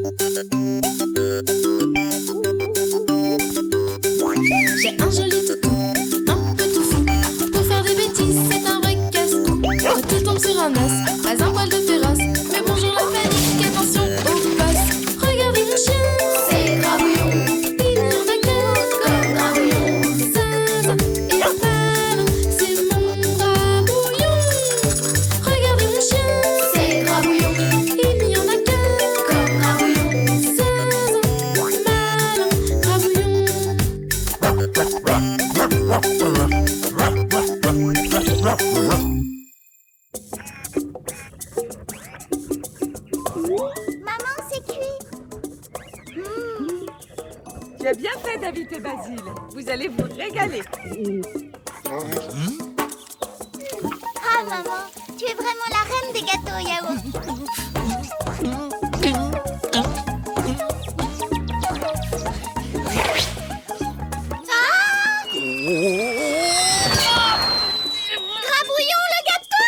J'ai un joli toutou, un peu tout fou. Pour faire des bêtises, c'est un vrai casse-cou. Quand tout tombe sur un os, pas un poil de féroce. Mais bonjour la panique, attention au boss. Regardez le chien, c'est Grabouillon. Il n'en a qu'un comme Grabouillon. Zinzin et Fallon, c'est mon Grabouillon. Regardez le chien, c'est Grabouillon. Il n'y en a qu'un comme Grabouillon. Zinzin, Malin, Grabouillon. Maman, c'est cuit. Tu as bien fait d'inviter Basile. Vous allez vous régaler. Ah, maman, tu es vraiment la reine des gâteaux au yaourt. Ah! Grabouillon, le gâteau!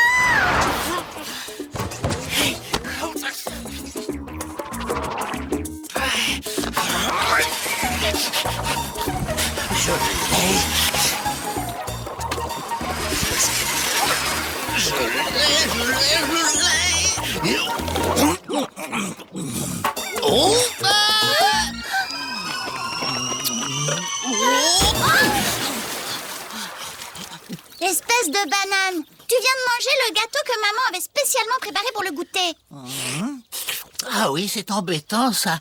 Espèce de banane. Tu viens de manger le gâteau que maman avait spécialement préparé pour le goûter. Ah oui, c'est embêtant, ça.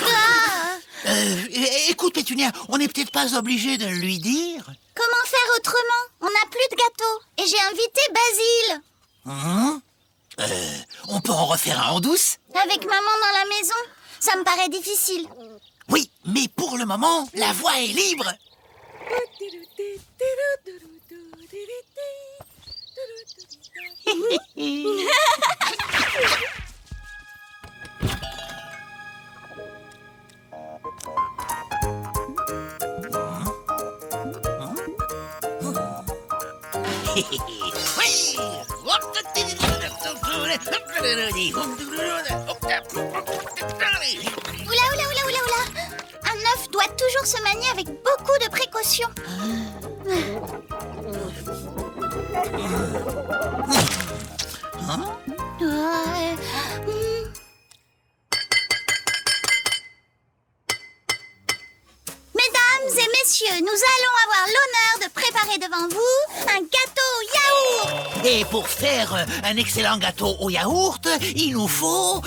Ah! Écoute, Pétunia, on n'est peut-être pas obligé de lui dire. Comment faire autrement? On n'a plus de gâteau. Et j'ai invité Basile. On peut en refaire un en douce? Avec maman dans la maison, ça me paraît difficile. Oui, mais pour le moment, la voie est libre. Oula, oula, oula, oula, oula. Un œuf doit toujours se manier avec beaucoup de précautions. Mesdames et messieurs, nous allons avoir l'honneur de préparer devant vous un gâteau yaourt. Et pour faire un excellent gâteau au yaourt, il nous faut...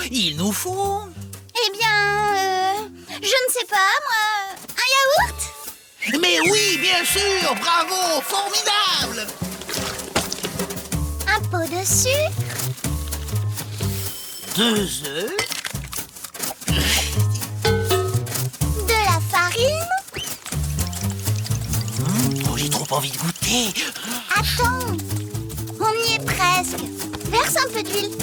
Eh bien, je ne sais pas, moi, un yaourt? Mais oui, bien sûr, bravo, formidable. Un pot de sucre, 2 œufs, de la farine. Oh, j'ai trop envie de goûter. Attends, on y est presque. Verse un peu d'huile.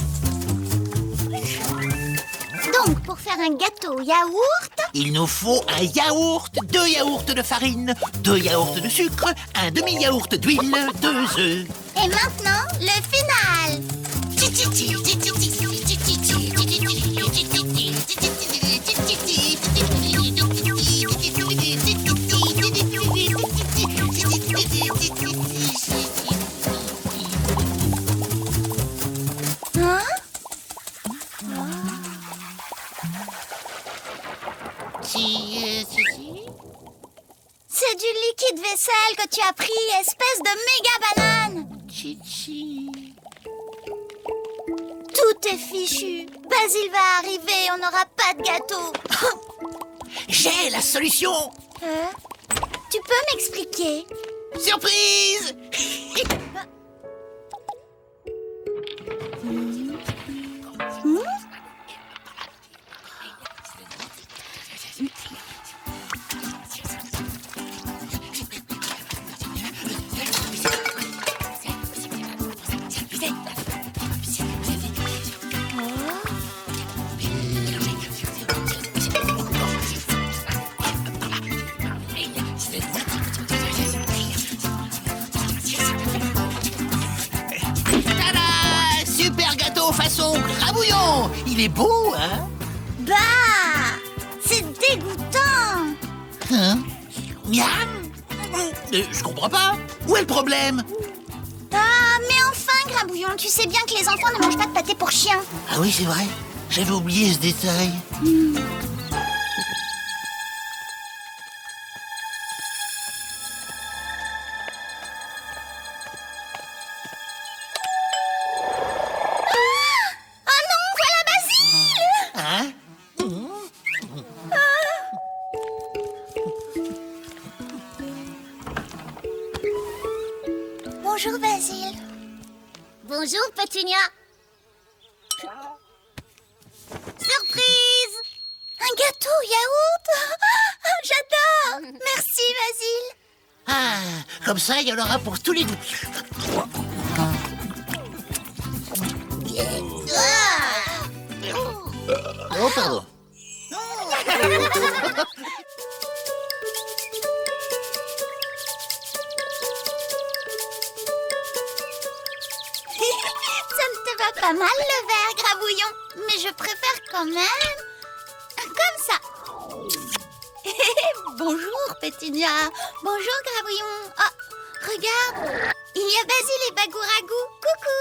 Donc, pour faire un gâteau yaourt, Il nous faut un yaourt, 2 yaourts de farine, 2 yaourts de sucre, un demi-yaourt d'huile, 2 œufs. et maintenant, le final. Hein? C'est du liquide vaisselle que tu as pris, espèce de méga banane. Tout est fichu. Basile va arriver, on n'aura pas de gâteau. J'ai la solution. Tu peux m'expliquer? Surprise. Tada! Super gâteau façon Grabouillon. Il est beau, hein? Bah, c'est dégoûtant. Hein? Miam! Je comprends pas. Où est le problème? Ah, mais enfin, Grabouillon, tu sais bien que les enfants ne mangent pas de pâté pour chien. Ah oui, c'est vrai. J'avais oublié ce détail. Oh non, voilà Basile. Hein? Bonjour Basile. Bonjour Pétunia. Surprise! Un gâteau au yaourt. J'adore. Merci Basile. Ah, comme ça, il y en aura pour tous les goûts. Oh, pardon. Ça ne te va pas mal le verre, Grabouillon, mais je préfère quand même comme ça. Bonjour Pétunia. Bonjour Grabouillon. Oh, regarde, il y a Basile et Bagouragou. Coucou.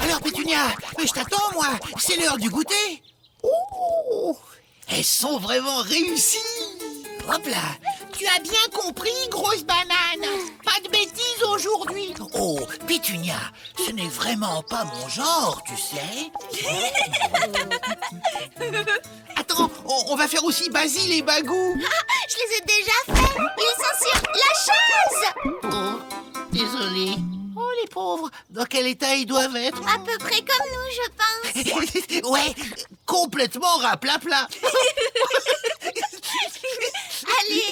Alors, Pétunia, je t'attends, moi. C'est l'heure du goûter. Oh, elles sont vraiment réussies. Hop là. Tu as bien compris, grosse banane. Pas de bêtises aujourd'hui. Oh, Pétunia, ce n'est vraiment pas mon genre, tu sais. Attends, on va faire aussi Basile et Bagou. Je les ai déjà faits. Ils sont sur la chaise. Oh, désolé. Oh, les pauvres. Dans quel état ils doivent être? À peu près comme nous, je pense. Ouais, complètement raplapla. Allez,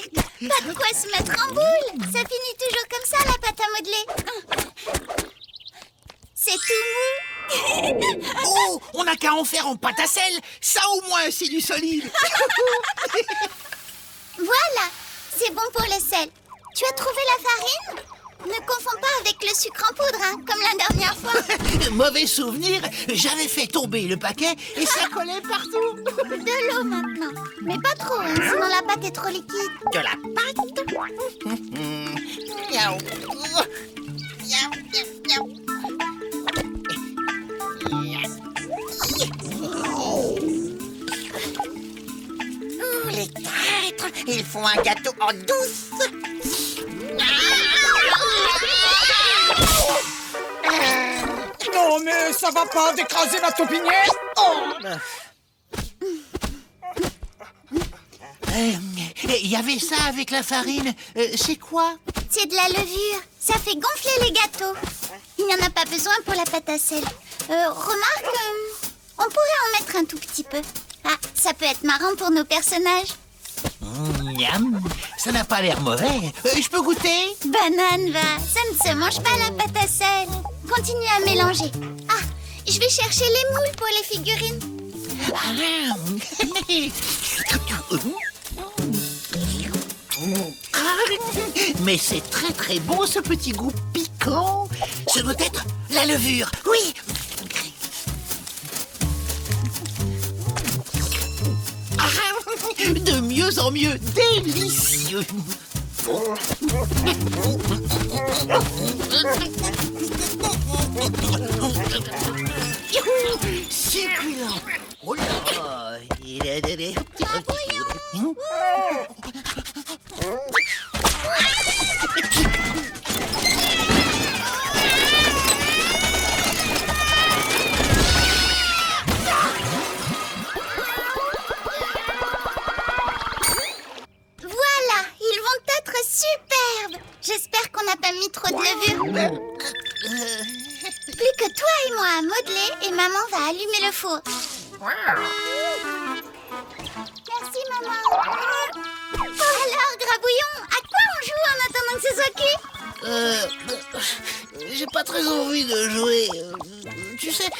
pas de quoi se mettre en boule. Ça finit toujours comme ça, la pâte à modeler. C'est tout mou. Oh, on n'a qu'à en faire en pâte à sel. Ça, au moins, c'est du solide. Voilà, c'est bon pour le sel. Tu as trouvé la farine? Ne confonds pas avec le sucre en poudre, hein, comme la dernière fois. Mauvais souvenir, j'avais fait tomber le paquet et ça collait partout. De l'eau maintenant. Mais pas trop, hein, sinon la pâte est trop liquide. De la pâte. Miaou. Miaou, miaou, miaou. Les traîtres, ils font un gâteau en douce. Non, mais ça va pas d'écraser ma taupinière. Oh. Il y avait ça avec la farine. C'est quoi? C'est de la levure. Ça fait gonfler les gâteaux. Il n'y en a pas besoin pour la pâte à sel. Remarque, on pourrait en mettre un tout petit peu. Ah, ça peut être marrant pour nos personnages. Miam, ça n'a pas l'air mauvais. Je peux goûter? Banane, va. Ça ne se mange pas la pâte à sel. Continue à mélanger. Ah, je vais chercher les moules pour les figurines. Mais c'est très très bon ce petit goût piquant. Ce doit être la levure, oui. De mieux en mieux, délicieux. Succulent. Oh là. Superbe! J'espère qu'on n'a pas mis trop de levure. Plus que toi et moi à modeler et maman va allumer le four. Merci maman. Alors Grabouillon, à quoi on joue en attendant que ce soit cuit? J'ai pas très envie de jouer. Tu sais,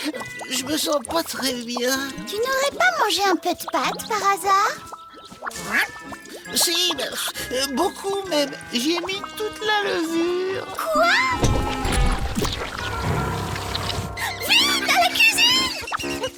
je me sens pas très bien. Tu n'aurais pas mangé un peu de pâte par hasard? Si, beaucoup même. J'y ai mis toute la levure. Quoi? Vite, à la cuisine!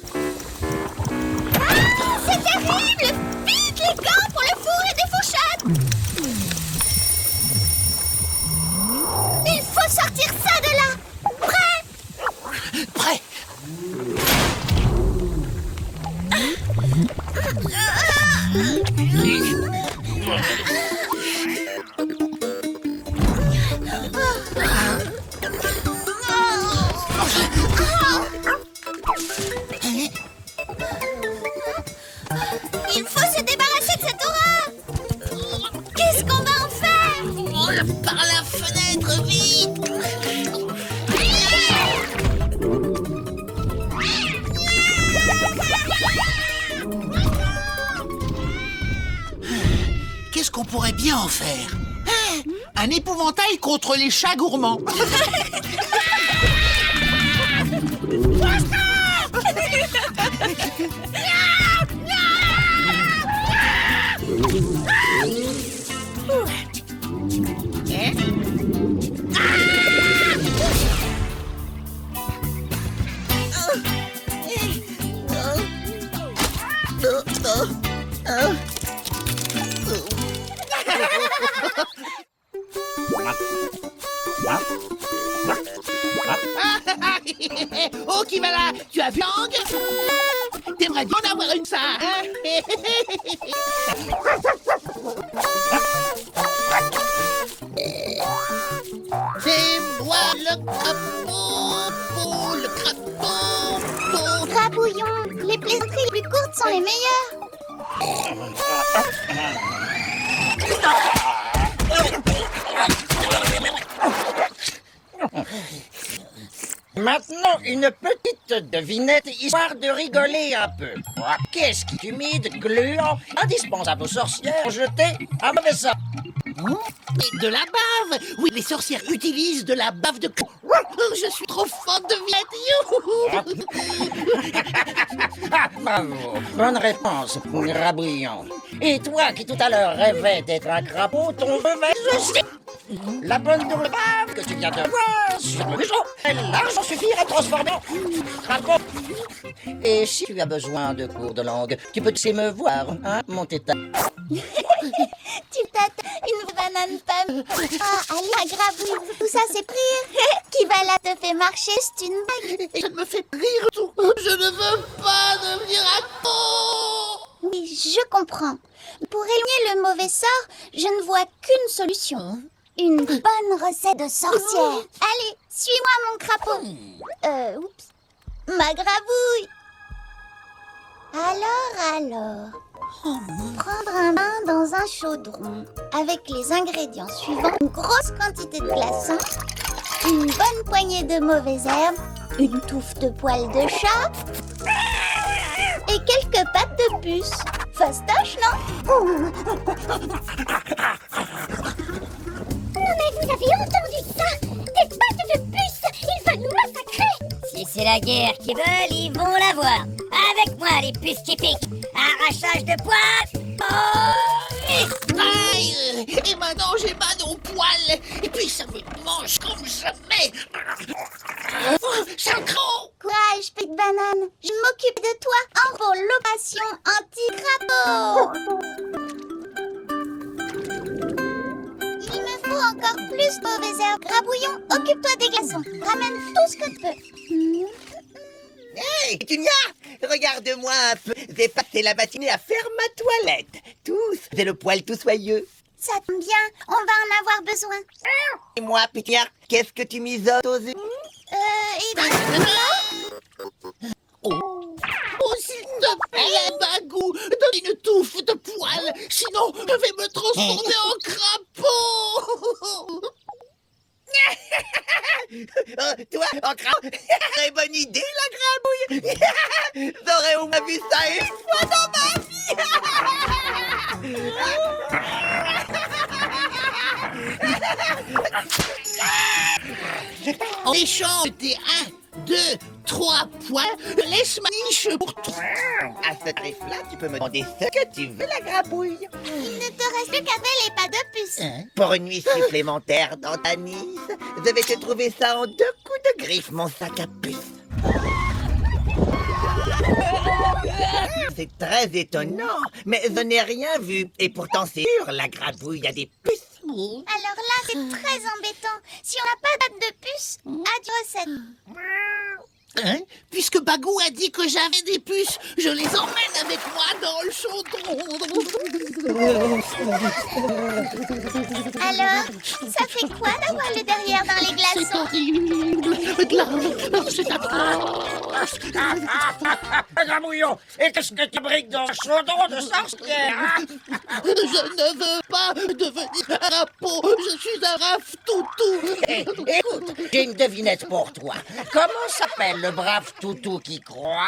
chose qu'on pourrait bien en faire. Ah, un épouvantail contre les chats gourmands. Oh, qui va là? Tu as vu Ang? T'aimerais bien en avoir une, ça, hein? C'est moi le crapaud, le crapaud. Grabouillon, les plaisanteries les plus courtes sont les meilleures. Maintenant, une petite devinette, histoire de rigoler un peu. Qu'est-ce qui est humide, gluant, indispensable aux sorcières, jeté à mauvais sort? Et de la bave. Oui, les sorcières utilisent de la bave de... Je suis trop forte de viette. Ah, bravo. Bonne réponse, Grabouillon. Et toi qui tout à l'heure rêvais d'être un crapaud, ton vœu va exaucer. La bonne de bave que tu viens de voir sur le bureau est largement suffire à transformer en crapaud. Et si tu as besoin de cours de langue, tu peux me voir, hein, mon tétard. Tu tâtes une banane pomme. Ah, allez, un grabouillon. Tout ça, c'est rire. Qui va là te fait marcher, c'est une blague. Ça me fait rire tout. Je ne veux pas devenir accro. Oui, je comprends. Pour éloigner le mauvais sort, je ne vois qu'une solution. Une bonne recette de sorcière. Allez, suis-moi, mon crapaud. Oups. Ma grabouille. Alors. Prendre un bain dans un chaudron avec les ingrédients suivants. Une grosse quantité de glaçons, une bonne poignée de mauvaises herbes, une touffe de poils de chat et quelques pattes de puce. Fastoche, non? Non mais vous avez entendu ça? Des pattes de puce! Ils veulent nous massacrer! Si c'est la guerre qu'ils veulent, ils vont la voir. Avec moi, les puces qui piquent. Arrachage de poils. Oh, Aïe. Et maintenant, j'ai mal aux poils. Et puis, ça me mange comme jamais. C'est un grand. Courage, petite banane. Je m'occupe de toi pour l'opération anti-crapaud. Il me faut encore plus de mauvaises herbes. Grabouillon, occupe-toi des glaçons. Ramène tout ce que tu peux. Hé, Pétunia, regarde-moi un peu. J'ai passé la matinée à faire ma toilette. Tous, j'ai le poil tout soyeux. Ça tombe bien, on va en avoir besoin. Et moi, Pétunia, qu'est-ce que tu misotes aux yeux? Oh, s'il te plaît, Bagou, donne une touffe de poils. Sinon, je vais me transformer en crapaud. Toi, en crapaud, très bonne idée, la grabouille. J'aurais au moins vu ça une fois dans ma vie. En échange de tes 1, 2, 3 poils, laisse ma niche pour toi. À ce tarif-là, tu peux me demander ce que tu veux, la grabouille. Il ne te reste plus qu'à faire les pas de puce. Pour une nuit supplémentaire dans ta niche, je vais te trouver ça en 2 coups de griffe, mon sac à puce. C'est très étonnant, mais je n'ai rien vu. Et pourtant, c'est sûr, la grabouille a des puces. Alors là, c'est très embêtant. Si on n'a pas de date de puce, adieu recette. Hein? Puisque Bagou a dit que j'avais des puces, je les emmène avec moi dans le chaudron. Alors, ça fait quoi d'avoir le derrière dans les C'est glaçons? horrible. C'est atroce. Grabouillon, et qu'est-ce que tu briques dans un chaudron de sorcière, hein? Je ne veux pas devenir un crapaud. Je suis un raf-toutou. Écoute, j'ai une devinette pour toi. Comment s'appelle le brave toutou qui croit,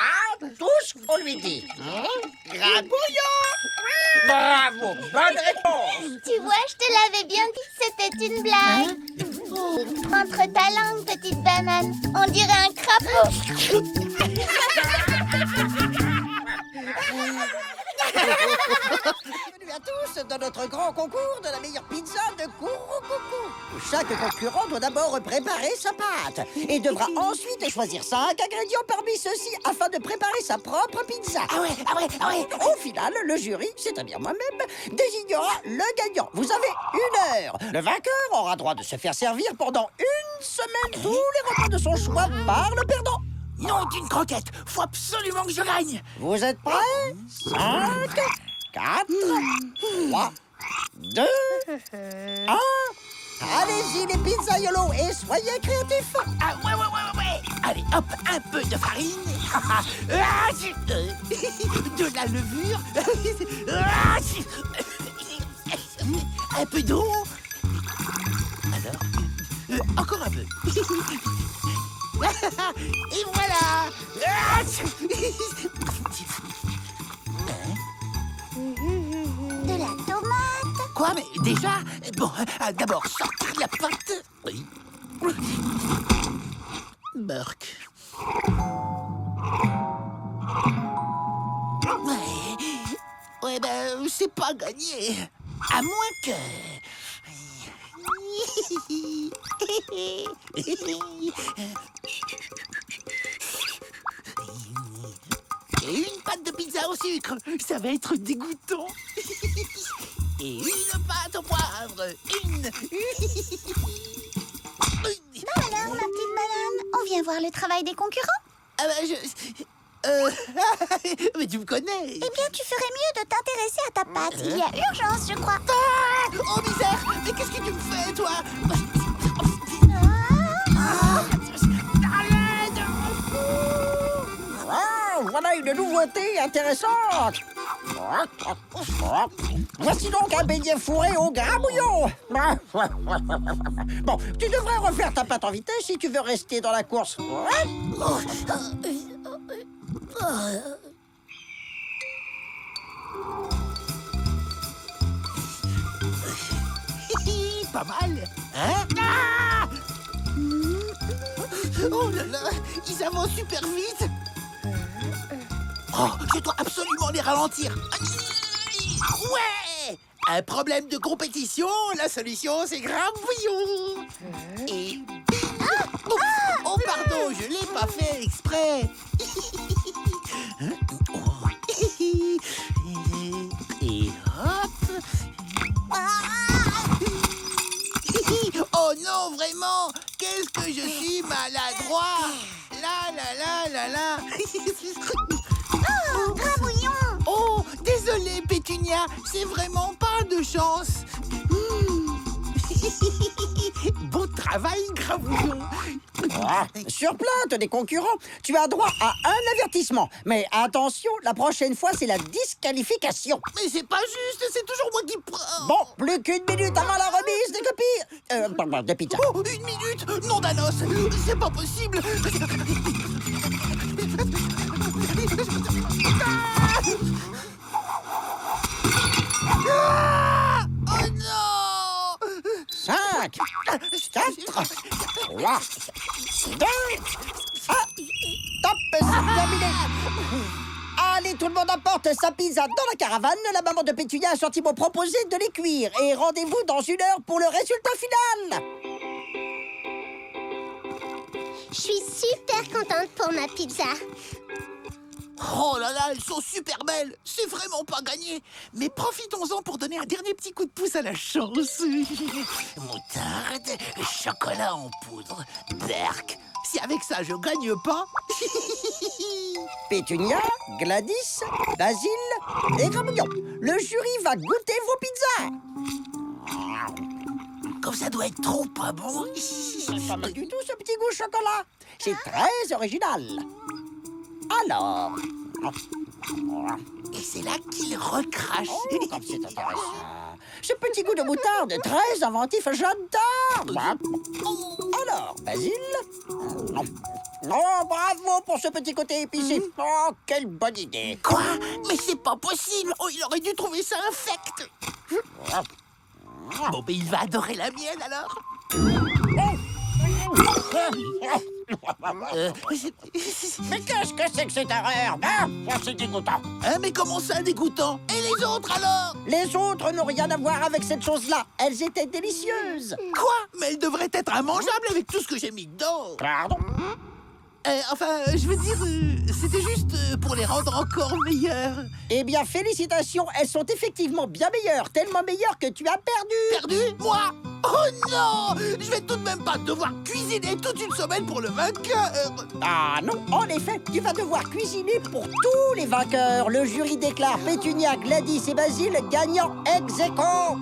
tout ce qu'on lui dit. Grabouillon! Bravo, bonne réponse. Tu vois, je te l'avais bien dit que c'était une blague. Montre ta langue, petite banane. On dirait un crapaud. Bienvenue à tous dans notre grand concours de la meilleure pizza de Couroucoucou. Chaque concurrent doit d'abord préparer sa pâte et devra ensuite choisir 5 ingrédients parmi ceux-ci afin de préparer sa propre pizza. Ah ouais. Au final, le jury, c'est-à-dire moi-même, désignera le gagnant. Vous avez 1 heure. Le vainqueur aura droit de se faire servir pendant 1 semaine tous les repas de son choix par le perdant. Non, d'une croquette. Faut absolument que je gagne. Vous êtes prêts? 5, 4, 3, 2, 1. Allez-y les pizzaiolos et soyez créatifs. Ah ouais. Allez, hop, un peu de farine. De la levure. Un peu d'eau. Alors, encore un peu. Et voilà. De la tomate. Quoi, mais déjà? Bon, d'abord, sortir de la pâte. Oui. Burk. Ouais, ben, c'est pas gagné. À moins que... Et une pâte de pizza au sucre, ça va être dégoûtant. Et une pâte au poivre, une. Bah alors, ma petite banane, on vient voir le travail des concurrents? Ah bah mais tu me connais. Eh bien, tu ferais mieux de t'intéresser à ta pâte. Il y a urgence, je crois. Ah, oh misère, mais qu'est-ce que tu me fais, toi? Voilà une nouveauté intéressante. Voici donc un beignet fourré au grabouillon. Bon, tu devrais refaire ta pâte en vitesse si tu veux rester dans la course. Pas mal, hein? Ah! Oh là là, ils avancent super vite. Oh, je dois absolument les ralentir. Ouais! Un problème de compétition, la solution c'est Grabouillon. Et... Oh, pardon, je l'ai pas fait exprès. Et hop. Oh non, vraiment, qu'est-ce que je suis maladroit. Là. Oh, Grabouillon! Oh, désolé, Pétunia, c'est vraiment pas de chance. Bon travail, Grabouillon. Sur plainte des concurrents, tu as droit à un avertissement. Mais attention, la prochaine fois, c'est la disqualification. Mais c'est pas juste, c'est toujours moi qui prends. Bon, plus qu'1 minute avant la remise des copies. De pizza. Oh, 1 minute, nom d'Anos, c'est pas possible. Ah! Oh non! 5, 4, 3, 2, 1. Top, c'est terminé. Allez, tout le monde apporte sa pizza dans la caravane. La maman de Pétunia a gentiment proposé de les cuire. Et rendez-vous dans 1 heure pour le résultat final. Je suis super contente pour ma pizza. Oh là là, elles sont super belles. C'est vraiment pas gagné. Mais profitons-en pour donner un dernier petit coup de pouce à la chance. Moutarde, chocolat en poudre, berk. Si avec ça je gagne pas... Pétunia, Gladys, Basile et Grabouillon. Le jury va goûter vos pizzas. Comme ça doit être trop pas bon. Pas mal du tout ce petit goût chocolat. C'est très original. Alors... Et c'est là qu'il recrache. Oh, comme c'est intéressant. Ce petit goût de moutarde très inventif, j'adore. Alors, Basile, Oh, bravo pour ce petit côté épicé. Oh, quelle bonne idée. Quoi? Mais c'est pas possible. Oh, il aurait dû trouver ça infect. Bon, ben il va adorer la mienne alors. Mais qu'est-ce que c'est que cette erreur? Ah, c'est dégoûtant. Hein, mais comment ça, dégoûtant? Et les autres alors? Les autres n'ont rien à voir avec cette chose-là. Elles étaient délicieuses. Quoi? Mais elles devraient être immangeables avec tout ce que j'ai mis dedans. Pardon? Je veux dire, c'était juste pour les rendre encore meilleures. Eh bien, félicitations, elles sont effectivement bien meilleures, tellement meilleures que tu as perdu. Perdu? Moi? Oh non! Je vais tout de même pas devoir cuisiner toute une semaine pour le vainqueur. Ah non, en effet, tu vas devoir cuisiner pour tous les vainqueurs. Le jury déclare Pétunia, Gladys et Basile gagnants ex aequo.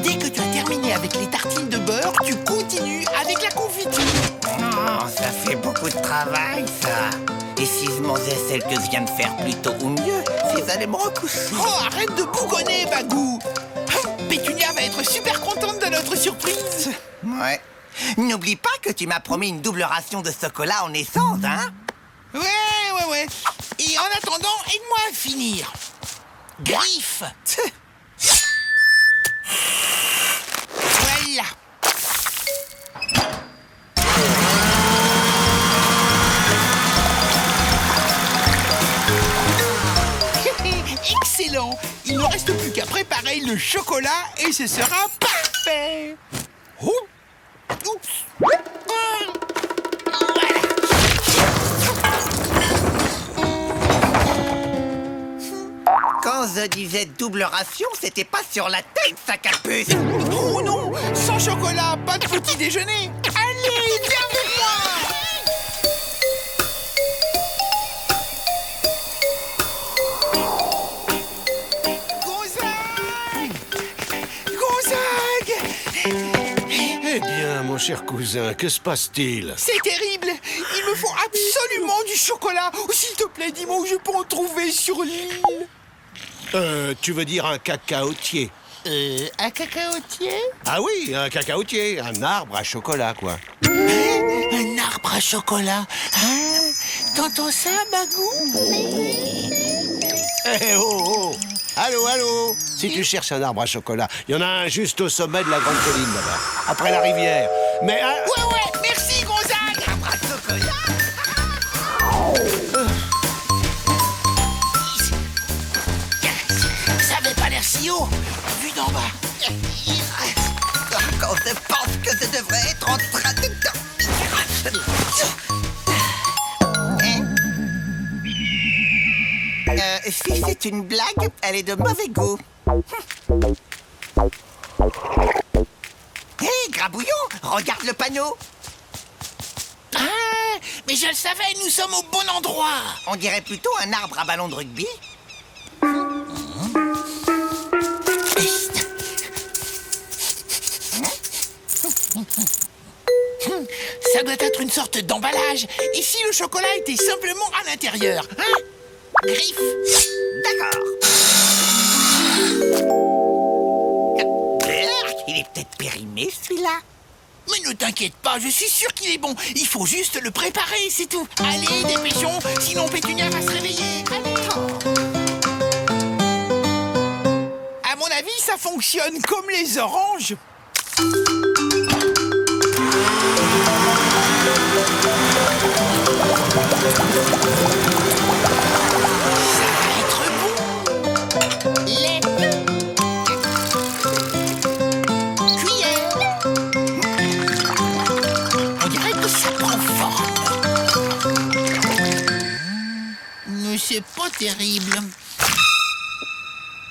Dès que tu as terminé avec les tartines de beurre, tu continues avec la confiture. Oh, ça fait beaucoup de travail, ça. Et si je mangeais celle que je viens de faire plus tôt ou mieux, si allait me repousser. Oh, arrête de bougonner, Bagou. Pétunia va être super contente de notre surprise. Ouais. N'oublie pas que tu m'as promis une double ration de chocolat en essence, hein? Ouais. Et en attendant, aide-moi à finir. Griffe. Voilà. Excellent. Il ne reste plus qu'à préparer le chocolat et ce sera parfait. Oups. Quand je disais double ration, c'était pas sur la tête, sac à puce. Oh non, sans chocolat, pas de petit déjeuner. Allez, viens avec moi. Gonzague. Eh bien, mon cher cousin, que se passe-t-il? C'est terrible. Il me faut absolument du chocolat. Oh, s'il te plaît, dis-moi où je peux en trouver sur l'île. Tu veux dire un cacaotier? Un cacaotier? Ah oui, un cacaotier, un arbre à chocolat, quoi. Un arbre à chocolat. Hein? T'entends ça, Bagou? Eh oh. Allô. Si tu cherches un arbre à chocolat, il y en a un juste au sommet de la grande colline, là-bas, après la rivière. Mais... Ouais, merci, Gonzague. Arbre à chocolat. Ça avait pas l'air si haut, vu d'en bas. Quand je pense que je devrais être en train de dormir. Si c'est une blague, elle est de mauvais goût. Hé, Grabouillon, regarde le panneau. Ah, mais je le savais, nous sommes au bon endroit. On dirait plutôt un arbre à ballon de rugby. Ça doit être une sorte d'emballage. Et si le chocolat était simplement à l'intérieur, hein? Griffe. D'accord. Il est peut-être périmé, celui-là. Mais ne t'inquiète pas, je suis sûr qu'il est bon. Il faut juste le préparer, c'est tout. Allez, dépêchons, sinon Pétunia va se réveiller. Allez. À mon avis, ça fonctionne comme les oranges. Ça va être bon. Lait. Cuillère. On dirait que ça prend forme. Mais c'est pas terrible.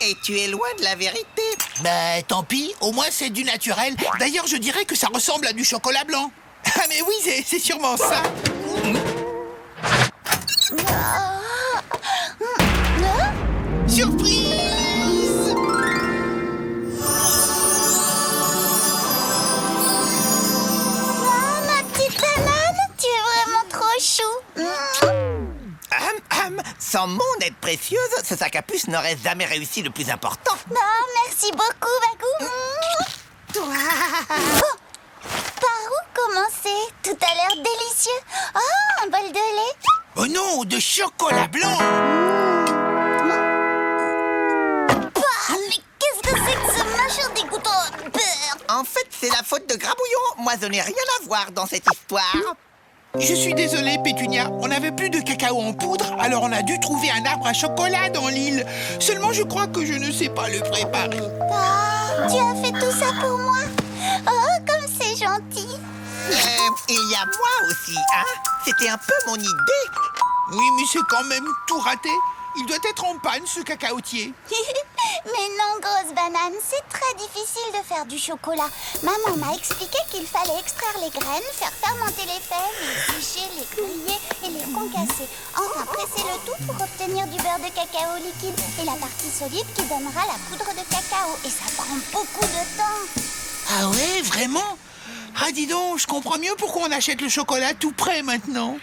Et tu es loin de la vérité. Bah, tant pis, au moins c'est du naturel. D'ailleurs, je dirais que ça ressemble à du chocolat blanc. Ah, mais oui, c'est sûrement ça. Surprise! Oh, ma petite banane, tu es vraiment trop chou. Ça Sans mon aide précieuse, ce sac à puce n'aurait jamais réussi le plus important. Non, merci beaucoup, Bagou. Oh, par où commencer? Tout a l'air délicieux. Oh, un bol de lait. Oh non, de chocolat blanc. Mais qu'est-ce que c'est que ce machin dégoûtant? En fait, c'est la faute de Grabouillon. Moi, je n'ai rien à voir dans cette histoire. Je suis désolé, Pétunia. On n'avait plus de cacao en poudre, alors on a dû trouver un arbre à chocolat dans l'île. Seulement, je crois que je ne sais pas le préparer. Oh, tu as fait tout ça pour moi? Oh, comme c'est gentil. Il y a moi aussi, hein. C'était un peu mon idée. Oui, mais c'est quand même tout raté. Il doit être en panne, ce cacaotier. Mais non, grosse banane, c'est très difficile de faire du chocolat. Maman m'a expliqué qu'il fallait extraire les graines, faire fermenter les fèves, les sécher, les griller et les concasser. Enfin, presser le tout pour obtenir du beurre de cacao liquide et la partie solide qui donnera la poudre de cacao. Et ça prend beaucoup de temps. Ah ouais, vraiment? Ah, dis donc, je comprends mieux pourquoi on achète le chocolat tout prêt maintenant.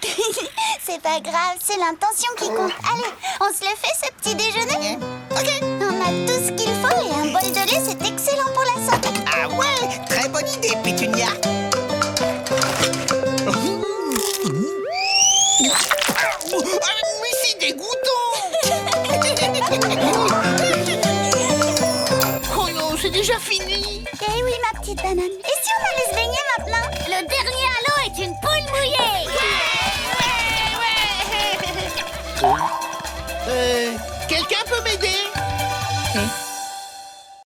C'est pas grave, c'est l'intention qui compte. Allez, on se le fait ce petit déjeuner? Ok. On a tout ce qu'il faut et un bol de lait, c'est excellent pour la santé. Ah ouais, très bonne idée, Pétunia. Mais c'est dégoûtant. Oh non, c'est déjà fini. Eh oui, ma petite banane. Et si on allait se baigner maintenant? Le dernier à l'eau est une poule mouillée. Quelqu'un peut m'aider?